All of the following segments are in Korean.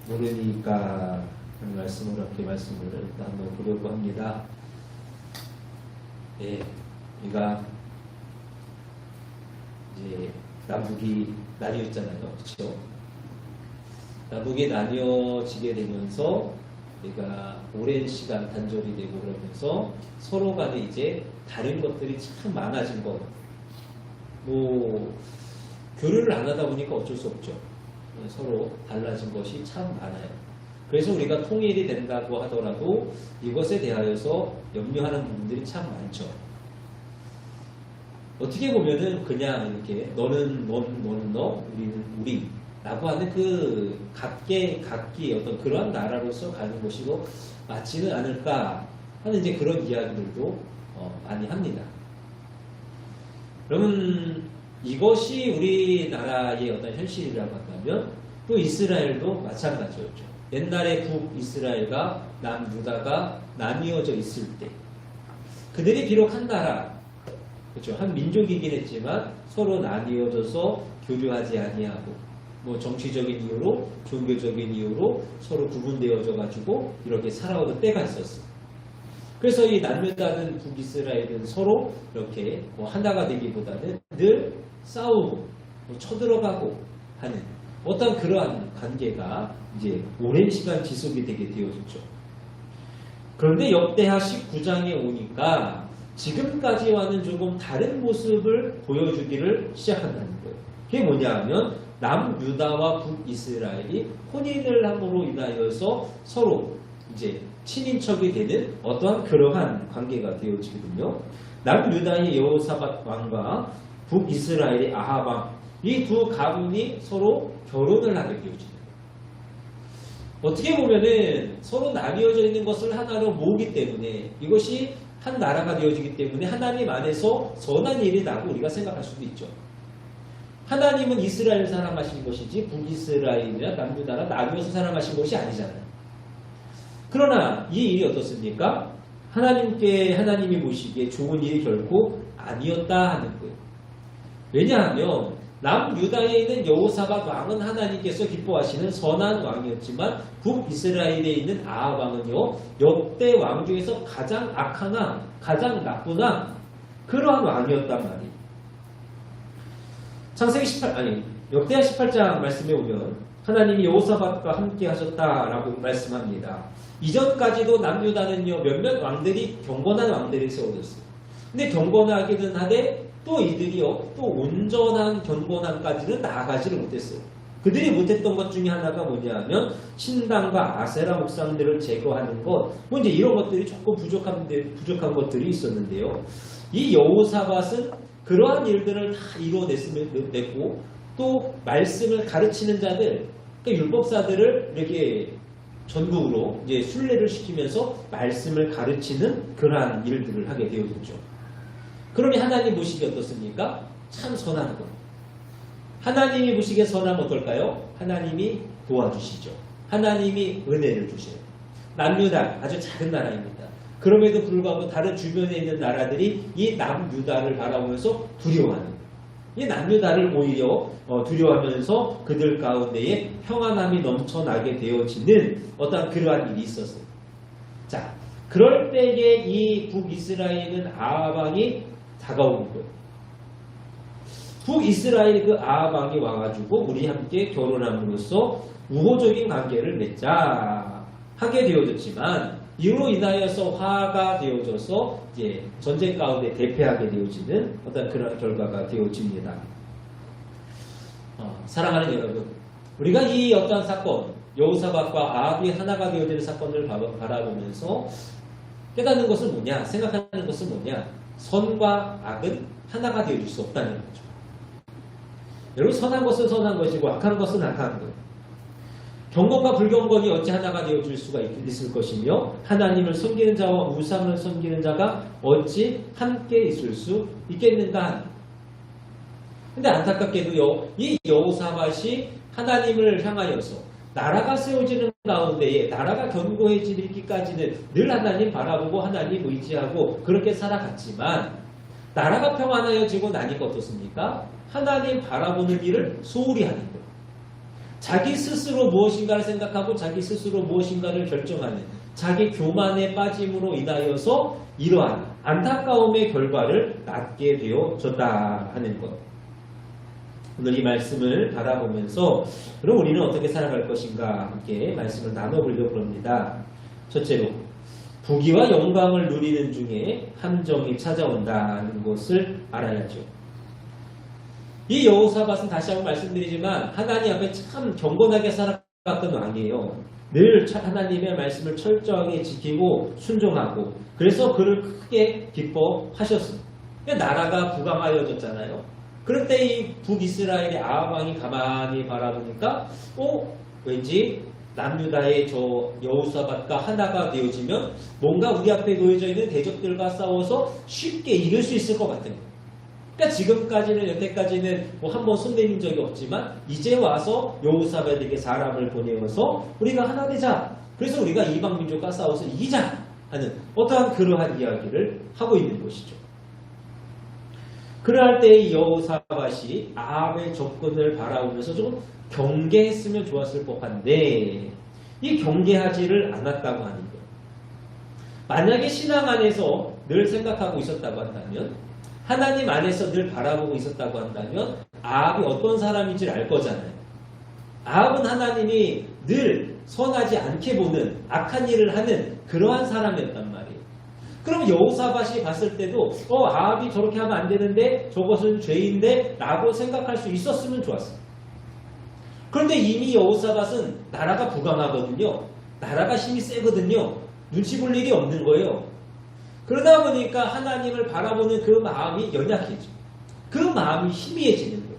모르니까 하는 말씀으로 이렇게 말씀을 일단 한번 보려고 합니다. 예, 우리가 이제 남북이 나뉘었잖아요. 그렇죠? 남북이 나뉘어지게 되면서 우리가 오랜 시간 단절이 되고 그러면서 서로 간에 이제 다른 것들이 참 많아진 거. 뭐 교류를 안 하다 보니까 어쩔 수 없죠. 서로 달라진 것이 참 많아요. 그래서 우리가 통일이 된다고 하더라도 이것에 대하여서 염려하는 부분들이 참 많죠. 어떻게 보면은 그냥 이렇게 너는 너, 우리는 우리 라고 하는 그 각기 어떤 그런 나라로서 가는 것이고 맞지는 않을까 하는 이제 그런 이야기들도 많이 합니다. 그러면 이것이 우리나라의 어떤 현실이라고 한다면 또 이스라엘도 마찬가지였죠. 옛날에 북이스라엘과 남유다가 나뉘어져 있을 때 그들이 비록 한 나라, 그렇죠, 한 민족이긴 했지만 서로 나뉘어져서 교류하지 아니하고 뭐 정치적인 이유로 종교적인 이유로 서로 구분되어져 가지고 이렇게 살아오던 때가 있었어요. 그래서 이 남유다든 북이스라엘은 서로 이렇게 뭐 하나가 되기보다는 늘 싸우고 뭐 쳐들어가고 하는 어떤 그러한 관계가 이제 오랜 시간 지속이 되게 되어졌죠. 그런데 역대하 19장에 오니까 지금까지와는 조금 다른 모습을 보여주기를 시작한다는 거예요. 그게 뭐냐 하면 남유다와 북이스라엘이 혼인을 함으로 인하여서 서로 이제 친인척이 되는 어떠한 그러한 관계가 되어지거든요. 남유다의 여호사밧 왕과 북이스라엘의 아합 왕, 이 두 가문이 서로 결혼을 하게 되어집니다. 어떻게 보면은 서로 나뉘어져 있는 것을 하나로 모으기 때문에 이것이 한 나라가 되어지기 때문에 하나님 안에서 선한 일이 나고 우리가 생각할 수도 있죠. 하나님은 이스라엘 사랑하신 것이지 북이스라엘이나 남유다나 나뉘어서 사랑하신 것이 아니잖아요. 그러나 이 일이 어떻습니까? 하나님이 보시기에 좋은 일이 결코 아니었다 하는 거예요. 왜냐하면 남유다에 있는 여호사밧 왕은 하나님께서 기뻐하시는 선한 왕이었지만 북이스라엘에 있는 아합 왕은요 역대 왕 중에서 가장 악한 왕, 가장 나쁜 왕, 그러한 왕이었단 말이에요. 역대하 18장 말씀에 보면 하나님이 여호사밧과 함께 하셨다라고 말씀합니다. 이전까지도 남유다는요 몇몇 왕들이 경건한 왕들이 세워졌어요. 근데 경건하기는 하되 또 이들이요 또 온전한 경건함까지는 나아가지를 못했어요. 그들이 못했던 것 중에 하나가 뭐냐면 신당과 아세라 목상들을 제거하는 것, 뭐 이제 이런 것들이 조금 부족한 것들이 있었는데요. 이 여호사밧은 그러한 일들을 다 이루어냈고 또 말씀을 가르치는 자들, 그러니까 율법사들을 이렇게 전국으로 이제 순례를 시키면서 말씀을 가르치는 그러한 일들을 하게 되어졌죠. 그러니 하나님 보시기에 어떻습니까? 참 선한 것. 하나님이 보시기에 선하면 어떨까요? 하나님이 도와주시죠. 하나님이 은혜를 주셔요. 남유다 아주 작은 나라입니다. 그럼에도 불구하고 다른 주변에 있는 나라들이 이 남유다를 바라보면서 두려워하는 거예요. 이 남유다를 오히려 두려워하면서 그들 가운데에 평안함이 넘쳐나게 되어지는 어떤 그러한 일이 있었어요. 자, 그럴 때에 이 북이스라엘은 아합 왕이 다가오는 거예요. 북이스라엘 그 아합 왕이 와가지고 우리 함께 결혼함으로써 우호적인 관계를 맺자 하게 되어졌지만 이로 인하여서 화가 되어져서 이제 전쟁 가운데 대패하게 되어지는 어떤 그런 결과가 되어집니다. 사랑하는 여러분, 우리가 이 어떠한 사건, 여호사밧과 아합이 하나가 되어지는 사건을 바라보면서 깨닫는 것은 뭐냐, 생각하는 것은 뭐냐, 선과 악은 하나가 되어질 수 없다는 거죠. 여러분, 선한 것은 선한 것이고 악한 것은 악한 것. 경건과 불경건이 어찌 하나가 되어줄 수가 있을 것이며 하나님을 섬기는 자와 우상을 섬기는 자가 어찌 함께 있을 수 있겠는가. 근데 안타깝게도요, 이 여호사밧이 하나님을 향하여서 나라가 세워지는 가운데에 나라가 견고해지기까지는 늘 하나님 바라보고 하나님 의지하고 그렇게 살아갔지만 나라가 평안해지고 나니까 어떻습니까? 하나님 바라보는 일을 소홀히 하는 거예요. 자기 스스로 무엇인가를 생각하고 자기 스스로 무엇인가를 결정하는 자기 교만에 빠짐으로 인하여서 이러한 안타까움의 결과를 낳게 되어졌다 하는 것. 오늘 이 말씀을 바라보면서 그럼 우리는 어떻게 살아갈 것인가 함께 말씀을 나눠보려고 합니다. 첫째로 부귀와 영광을 누리는 중에 함정이 찾아온다는 것을 알아야죠. 이 여호사밧은 다시 한번 말씀드리지만 하나님 앞에 참 경건하게 살아갔던 왕이에요. 늘 하나님의 말씀을 철저하게 지키고 순종하고 그래서 그를 크게 기뻐하셨습니다. 나라가 부강하여졌잖아요. 그럴 때 이 북이스라엘의 아합 왕이 가만히 바라보니까 왠지 남유다의 저 여호사밧과 하나가 되어지면 뭔가 우리 앞에 놓여져 있는 대적들과 싸워서 쉽게 이길 수 있을 것 같아요. 그러니까 지금까지는 여태까지는 한 번 손내민 적이 없지만 이제 와서 여호사밧에게 사람을 보내어서 우리가 하나 되자. 그래서 우리가 이방 민족과 싸워서 이기자 하는 어떠한 그러한 이야기를 하고 있는 것이죠. 그럴 때 이 여호사밧이 아합의 접근을 바라보면서 좀 경계했으면 좋았을 법한데 이 경계하지를 않았다고 하는 거예요. 만약에 신앙 안에서 늘 생각하고 있었다고 한다면 하나님 안에서 늘 바라보고 있었다고 한다면 아합이 어떤 사람인지를 알 거잖아요. 아합은 하나님이 늘 선하지 않게 보는 악한 일을 하는 그러한 사람이었단 말이에요. 그럼 여호사밧이 봤을 때도 아합이 저렇게 하면 안 되는데 저것은 죄인데 라고 생각할 수 있었으면 좋았어요. 그런데 이미 여호사밧은 나라가 부강하거든요. 나라가 힘이 세거든요. 눈치 볼 일이 없는 거예요. 그러다 보니까 하나님을 바라보는 그 마음이 연약해져. 그 마음이 희미해지는 거예요.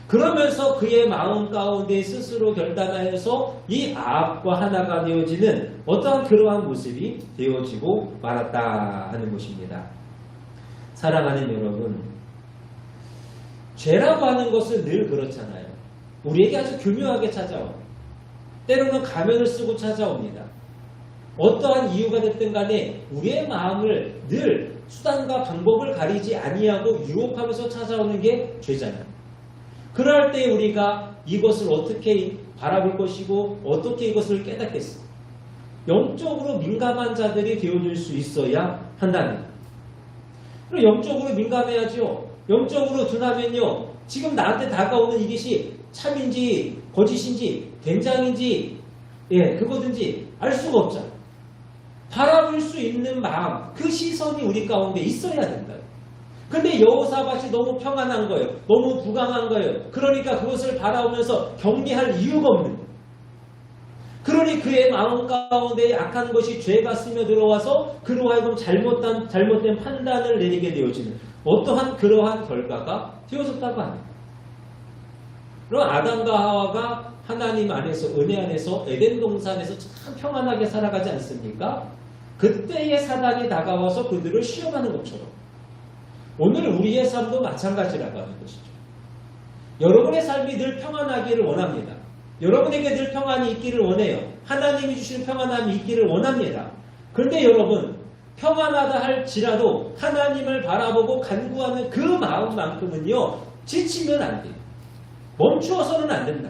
그러면서 그의 마음 가운데 스스로 결단하여서 이 아합과 하나가 되어지는 어떠한 그러한 모습이 되어지고 말았다 하는 것입니다. 사랑하는 여러분, 죄라고 하는 것은 늘 그렇잖아요. 우리에게 아주 교묘하게 찾아와요. 때로는 가면을 쓰고 찾아옵니다. 어떠한 이유가 됐든 간에 우리의 마음을 늘 수단과 방법을 가리지 아니하고 유혹하면서 찾아오는 게 죄잖아요. 그럴 때 우리가 이것을 어떻게 바라볼 것이고 어떻게 이것을 깨닫겠어? 영적으로 민감한 자들이 되어줄 수 있어야 한다는 거예요. 그럼 영적으로 민감해야죠. 영적으로 둔하면요. 지금 나한테 다가오는 이것이 참인지 거짓인지 된장인지 그거든지 알 수가 없잖아요. 바라볼 수 있는 마음, 그 시선이 우리 가운데 있어야 된다. 근데 여호사밧이 너무 평안한 거예요. 너무 부강한 거예요. 그러니까 그것을 바라보면서 경계할 이유가 없는 거예요. 그러니 그의 마음 가운데 악한 것이 죄가 스며들어와서 그로 하여금 잘못된 판단을 내리게 되어지는 어떠한 그러한 결과가 되어졌다고 합니다. 그럼 아담과 하와가 하나님 안에서 은혜 안에서 에덴 동산에서 참 평안하게 살아가지 않습니까? 그때의 사단이 다가와서 그들을 시험하는 것처럼 오늘 우리의 삶도 마찬가지라고 하는 것이죠. 여러분의 삶이 늘 평안하기를 원합니다. 여러분에게 늘 평안이 있기를 원해요. 하나님이 주시는 평안함이 있기를 원합니다. 그런데 여러분 평안하다 할지라도 하나님을 바라보고 간구하는 그 마음만큼은요 지치면 안 돼요. 멈추어서는 안 된다.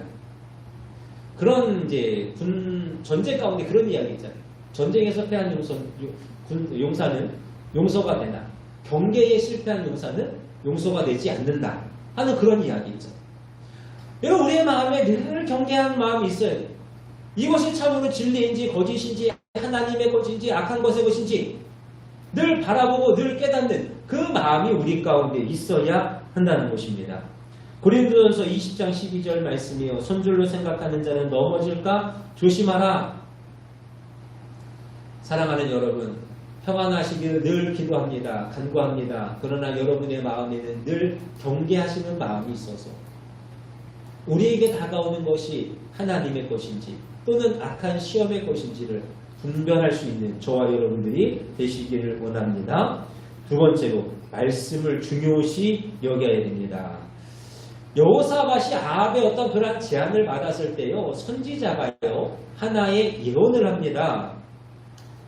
그런 이제 전쟁 가운데 그런 이야기 있잖아요. 전쟁에서 패한 용사는 용서가 되나 경계에 실패한 용사는 용서가 되지 않는다 하는 그런 이야기 있잖아요. 여러분 우리의 마음에 늘 경계하는 마음이 있어야 돼요. 이것이 참으로 진리인지 거짓인지 하나님의 것인지 악한 것의 것인지 늘 바라보고 늘 깨닫는 그 마음이 우리 가운데 있어야 한다는 것입니다. 고린도전서 20장 12절 말씀이요. 손줄로 생각하는 자는 넘어질까 조심하라. 사랑하는 여러분, 평안하시기를 늘 기도합니다. 간구합니다. 그러나 여러분의 마음에는 늘 경계하시는 마음이 있어서 우리에게 다가오는 것이 하나님의 것인지 또는 악한 시험의 것인지를 분별할 수 있는 저와 여러분들이 되시기를 원합니다. 두 번째로 말씀을 중요시 여겨야 됩니다. 여호사밧이 아합의 어떤 그러한 제안을 받았을 때요, 선지자가요 하나의 예언을 합니다.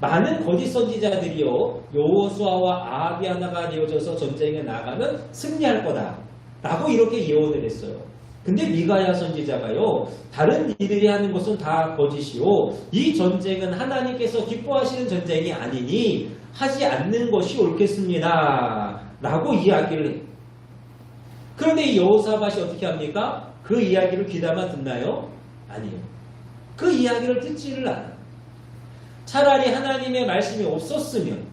많은 거짓 선지자들이요 여호수아와 아합이 하나가 되어져서 전쟁에 나가면 승리할 거다 라고 이렇게 예언을 했어요. 근데 미가야 선지자가요, 다른 이들이 하는 것은 다 거짓이요, 이 전쟁은 하나님께서 기뻐하시는 전쟁이 아니니 하지 않는 것이 옳겠습니다 라고 이야기를 해요. 그런데 이 여호사밧이 어떻게 합니까? 그 이야기를 귀담아 듣나요? 아니요. 그 이야기를 듣지를 않아요. 차라리 하나님의 말씀이 없었으면,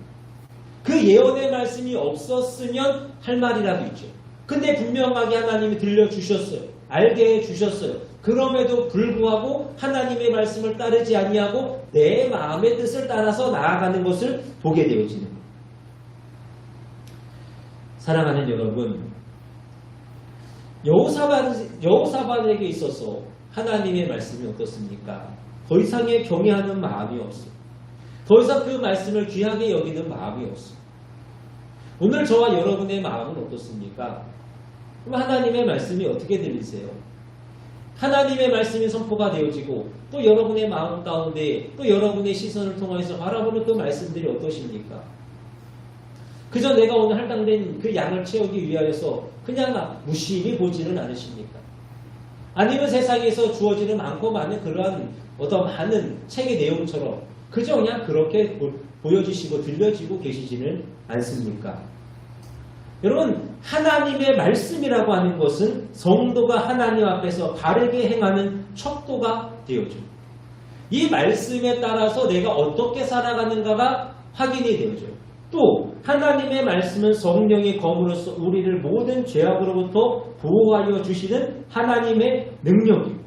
그 예언의 말씀이 없었으면 할 말이라도 있죠. 근데 분명하게 하나님이 들려주셨어요. 알게 해주셨어요. 그럼에도 불구하고 하나님의 말씀을 따르지 아니하고 내 마음의 뜻을 따라서 나아가는 것을 보게 되어지는 거예요. 사랑하는 여러분, 여호사밧에게 있어서 하나님의 말씀이 어떻습니까? 더 이상의 경외하는 마음이 없어요. 더 이상 그 말씀을 귀하게 여기는 마음이 없어요. 오늘 저와 여러분의 마음은 어떻습니까? 그럼 하나님의 말씀이 어떻게 들리세요? 하나님의 말씀이 선포가 되어지고 또 여러분의 마음 가운데 또 여러분의 시선을 통해서 바라보는 그 말씀들이 어떠십니까? 그저 내가 오늘 할당된 그 양을 채우기 위하여서 그냥 무심히 보지는 않으십니까? 아니면 세상에서 주어지는 많고 많은 그러한 어떤 많은 책의 내용처럼 그저 그냥 그렇게 보여주시고 들려지고 계시지는 않습니까? 여러분, 하나님의 말씀이라고 하는 것은 성도가 하나님 앞에서 바르게 행하는 척도가 되어져. 이 말씀에 따라서 내가 어떻게 살아가는가가 확인이 되어져요. 또 하나님의 말씀은 성령의 검으로서 우리를 모든 죄악으로부터 보호하여 주시는 하나님의 능력입니다.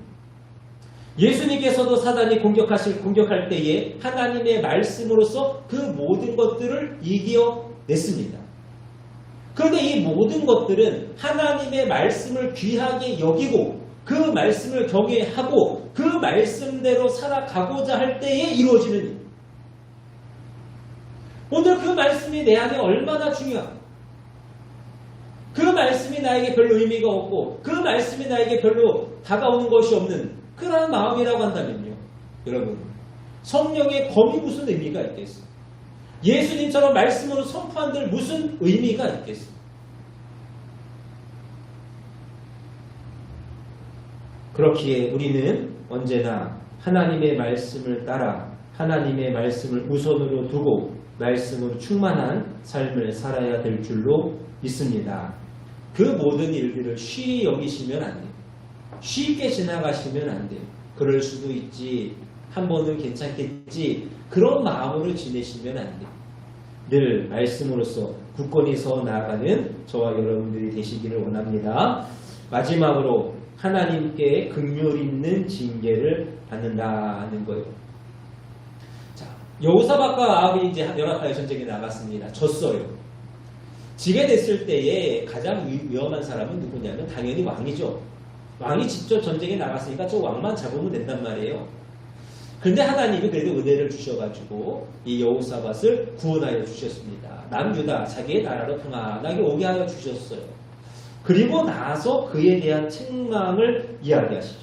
예수님께서도 사단이 공격할 때에 하나님의 말씀으로서 그 모든 것들을 이겨냈습니다. 그런데 이 모든 것들은 하나님의 말씀을 귀하게 여기고 그 말씀을 경외하고 그 말씀대로 살아가고자 할 때에 이루어지는 일. 오늘 그 말씀이 내 안에 얼마나 중요한가. 그 말씀이 나에게 별로 의미가 없고 그 말씀이 나에게 별로 다가오는 것이 없는 그러한 마음이라고 한다면요. 여러분, 성령의 검이 무슨 의미가 있겠어요? 예수님처럼 말씀으로 선포한들 무슨 의미가 있겠어요? 그렇기에 우리는 언제나 하나님의 말씀을 따라 하나님의 말씀을 우선으로 두고 말씀으로 충만한 삶을 살아야 될 줄로 믿습니다. 그 모든 일들을 쉬이 여기시면 안 돼요. 쉽게 지나가시면 안 돼요. 그럴 수도 있지, 한 번은 괜찮겠지, 그런 마음으로 지내시면 안 돼요. 늘 말씀으로서 굳건히 서 나아가는 저와 여러분들이 되시기를 원합니다. 마지막으로 하나님께 긍휼 있는 징계를 받는다는 거예요. 자, 여호사밧과 아합이 이제 연합하여 전쟁에 나갔습니다. 졌어요. 지게 됐을 때에 가장 위험한 사람은 누구냐면 당연히 왕이죠. 왕이 직접 전쟁에 나갔으니까 저 왕만 잡으면 된단 말이에요. 그런데 하나님이 그래도 은혜를 주셔가지고 이 여호사밧을 구원하여 주셨습니다. 남유다 자기의 나라로 평안하게 오게 하여 주셨어요. 그리고 나서 그에 대한 책망을 이야기하시죠.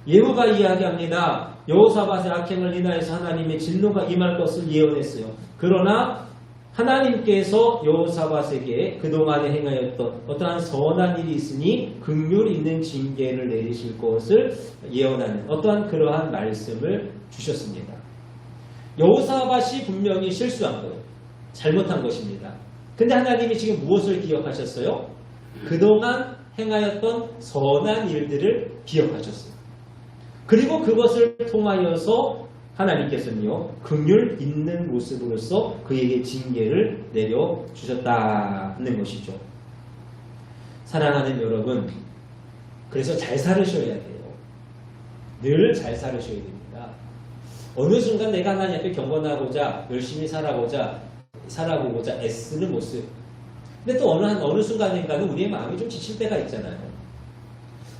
예후가 이야기합니다. 여호사밧의 악행을 인하여서 하나님의 진노가 임할 것을 예언했어요. 그러나 하나님께서 여호사밧에게 그동안에 행하였던 어떠한 선한 일이 있으니 긍휼 있는 징계를 내리실 것을 예언하는 어떠한 그러한 말씀을 주셨습니다. 여호사밧이 분명히 실수한 거예요. 잘못한 것입니다. 근데 하나님이 지금 무엇을 기억하셨어요? 그동안 행하였던 선한 일들을 기억하셨어요. 그리고 그것을 통하여서 하나님께서는요, 긍휼 있는 모습으로서 그에게 징계를 내려주셨다는 것이죠. 사랑하는 여러분, 그래서 잘 살으셔야 돼요. 늘 잘 살으셔야 됩니다. 어느 순간 내가 하나님 앞에 경건하고자 열심히 살아보고자 애쓰는 모습. 근데 또 어느 순간인가는 우리의 마음이 좀 지칠 때가 있잖아요.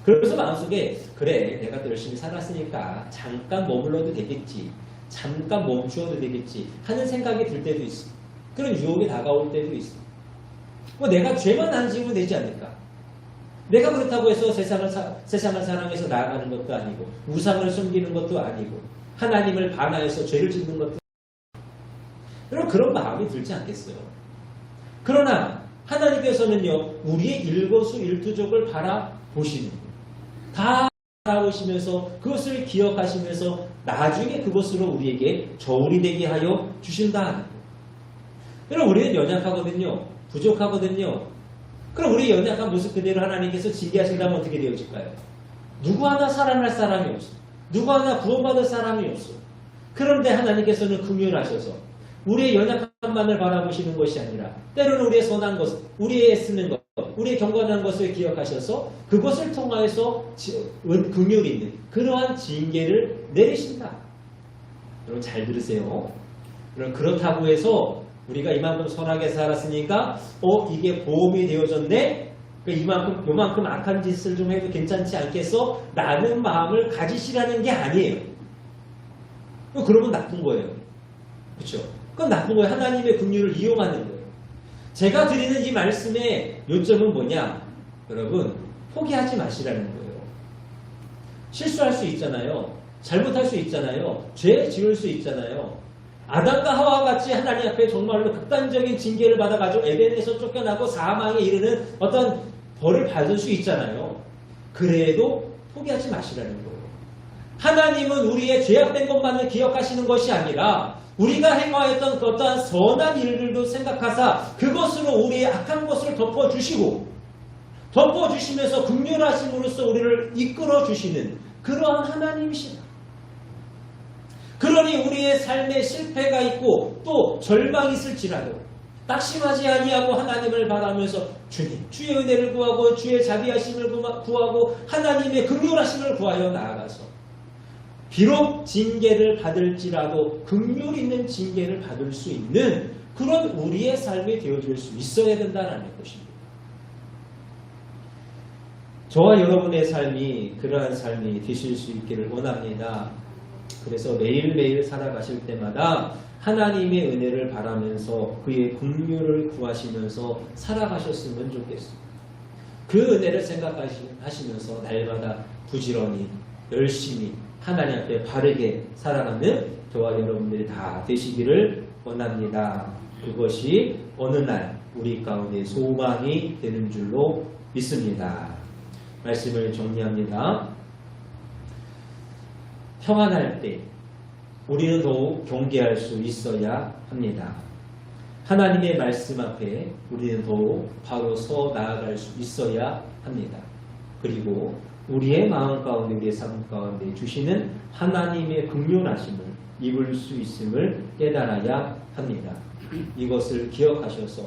그래서 마음속에 그래 내가 또 열심히 살았으니까 잠깐 머물러도 되겠지, 잠깐 멈추어도 되겠지 하는 생각이 들 때도 있어. 그런 유혹이 다가올 때도 있어. 뭐 내가 죄만 안 지으면 되지 않을까. 내가 그렇다고 해서 세상을 사랑해서 나아가는 것도 아니고 우상을 숨기는 것도 아니고 하나님을 반하여서 죄를 짓는 것도 아니고. 여러분 그런 마음이 들지 않겠어요? 그러나 하나님께서는요 우리의 일거수일투족을 바라보시는 거예요. 다 알아보시면서 그것을 기억하시면서 나중에 그것으로 우리에게 저울이 되게 하여 주신다. 그럼 우리는 연약하거든요. 부족하거든요. 그럼 우리의 연약한 모습 그대로 하나님께서 징계하신다면 어떻게 되어질까요? 누구 하나 살아날 사람이 없어. 누구 하나 구원받을 사람이 없어. 그런데 하나님께서는 긍휼하셔서 우리의 연약함만을 바라보시는 것이 아니라 때로는 우리의 선한 것, 우리의 애쓰는 것, 우리의 경건한 것을 기억하셔서 그것을 통하여서 긍휼 있는 그러한 징계를 내리신다. 여러분 잘 들으세요. 그렇다고 해서 우리가 이만큼 선하게 살았으니까 이게 보험이 되어졌네? 요만큼 악한 짓을 좀 해도 괜찮지 않겠어? 라는 마음을 가지시라는 게 아니에요. 그러면 나쁜 거예요. 그렇죠? 그건 나쁜 거예요. 하나님의 긍휼을 이용하는 거예요. 제가 드리는 이 말씀의 요점은 뭐냐? 여러분 포기하지 마시라는 거예요. 실수할 수 있잖아요. 잘못할 수 있잖아요. 죄 지을 수 있잖아요. 아담과 하와와 같이 하나님 앞에 정말로 극단적인 징계를 받아가지고 에덴에서 쫓겨나고 사망에 이르는 어떤 벌을 받을 수 있잖아요. 그래도 포기하지 마시라는 거예요. 하나님은 우리의 죄악된 것만을 기억하시는 것이 아니라 우리가 행하였던 그 어떠한 선한 일들도 생각하사 그것으로 우리의 악한 것을 덮어주시면서 긍휼하심으로써 우리를 이끌어주시는 그러한 하나님이시다. 그러니 우리의 삶에 실패가 있고 또 절망이 있을지라도 낙심하지 아니하고 하나님을 바라면서 주님, 주의 은혜를 구하고 주의 자비하심을 구하고 하나님의 긍휼하심을 구하여 나아가서 비록 징계를 받을지라도 긍휼 있는 징계를 받을 수 있는 그런 우리의 삶이 되어줄 수 있어야 된다는 것입니다. 저와 여러분의 삶이 그러한 삶이 되실 수 있기를 원합니다. 그래서 매일매일 살아가실 때마다 하나님의 은혜를 바라면서 그의 긍휼을 구하시면서 살아가셨으면 좋겠습니다. 그 은혜를 생각하시면서 날마다 부지런히 열심히 하나님 앞에 바르게 살아가는 저와 여러분들이 다 되시기를 원합니다. 그것이 어느 날 우리 가운데 소망이 되는 줄로 믿습니다. 말씀을 정리합니다. 평안할 때 우리는 더욱 경계할 수 있어야 합니다. 하나님의 말씀 앞에 우리는 더욱 바로 서 나아갈 수 있어야 합니다. 그리고 우리의 마음 가운데 우리의 삶 가운데 주시는 하나님의 긍휼하심을 입을 수 있음을 깨달아야 합니다. 이것을 기억하셔서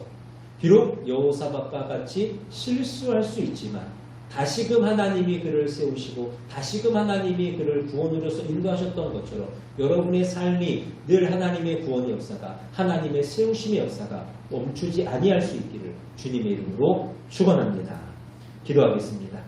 비록 여호사밧과 같이 실수할 수 있지만 다시금 하나님이 그를 세우시고 다시금 하나님이 그를 구원으로서 인도하셨던 것처럼 여러분의 삶이 늘 하나님의 구원의 역사가 하나님의 세우심의 역사가 멈추지 아니할 수 있기를 주님의 이름으로 축원합니다. 기도하겠습니다.